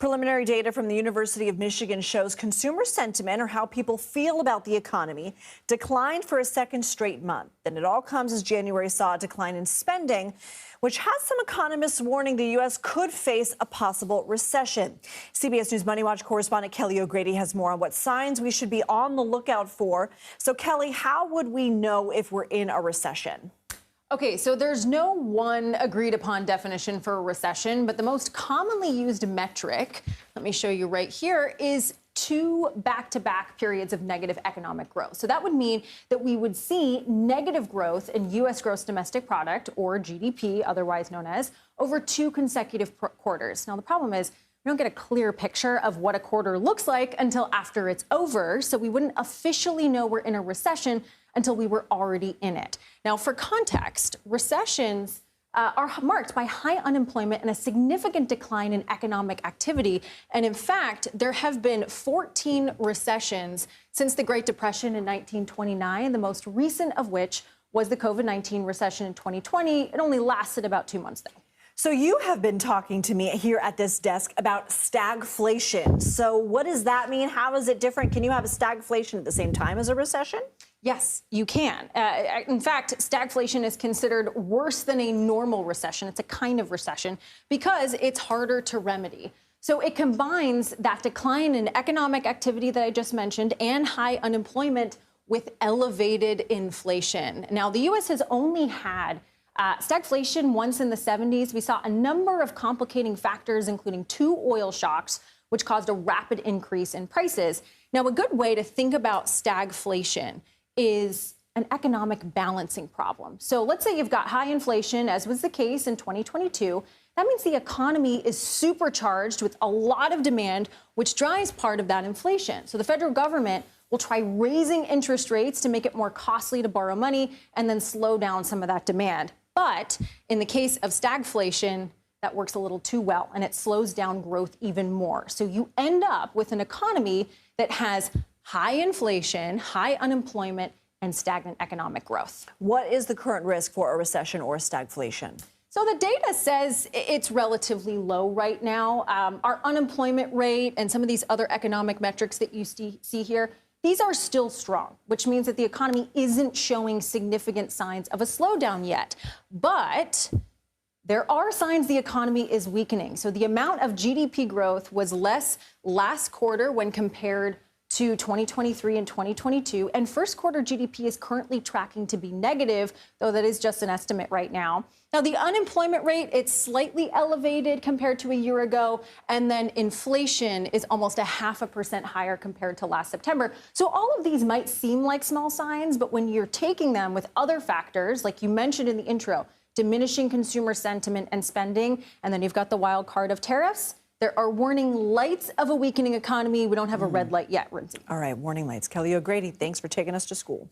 Preliminary data from the University of Michigan shows consumer sentiment, or how people feel about the economy, declined for a second straight month. And it all comes as January saw a decline in spending, which has some economists warning the U.S. could face a possible recession. CBS News Money Watch correspondent Kelly O'Grady has more on what signs we should be on the lookout for. So, Kelly, how would we know if we're in a recession? Okay, so there's no one agreed upon definition for a recession, but the most commonly used metric, let me show you right here, is 2 back-to-back periods of negative economic growth. So that would mean that we would see negative growth in U.S. gross domestic product, or GDP, otherwise known as, over 2 consecutive quarters. Now, the problem is we don't get a clear picture of what a quarter looks like until after it's over, so we wouldn't officially know we're in a recession until we were already in it. Now, for context, recessions are marked by high unemployment and a significant decline in economic activity. And in fact, there have been 14 recessions since the Great Depression in 1929, the most recent of which was the COVID-19 recession in 2020. It only lasted about 2 months, though. So you have been talking to me here at this desk about stagflation. So what does that mean? How is it different? Can you have a stagflation at the same time as a recession? Yes, you can. In fact, stagflation is considered worse than a normal recession. It's a kind of recession because it's harder to remedy. So it combines that decline in economic activity that I just mentioned and high unemployment with elevated inflation. Now, the U.S. has only had stagflation once in the 70s. We saw a number of complicating factors, including 2 oil shocks, which caused a rapid increase in prices. Now, a good way to think about stagflation is an economic balancing problem. So let's say you've got high inflation, as was the case in 2022. That means the economy is supercharged with a lot of demand, which drives part of that inflation. So the federal government will try raising interest rates to make it more costly to borrow money and then slow down some of that demand. But in the case of stagflation, that works a little too well, and it slows down growth even more. So you end up with an economy that has high inflation, high unemployment, and stagnant economic growth. What is the current risk for a recession or a stagflation? So the data says it's relatively low right now. Our unemployment rate and some of these other economic metrics that you see here, these are still strong, which means that the economy isn't showing significant signs of a slowdown yet. But there are signs the economy is weakening. So the amount of GDP growth was less last quarter when compared to 2023 and 2022. And first quarter GDP is currently tracking to be negative, though that is just an estimate right now. Now, the unemployment rate, it's slightly elevated compared to a year ago. And then inflation is almost 0.5% higher compared to last September. So all of these might seem like small signs, but when you're taking them with other factors, like you mentioned in the intro, diminishing consumer sentiment and spending, and then you've got the wild card of tariffs, there are warning lights of a weakening economy. We don't have a red light yet, Lindsay. All right, warning lights. Kelly O'Grady, thanks for taking us to school.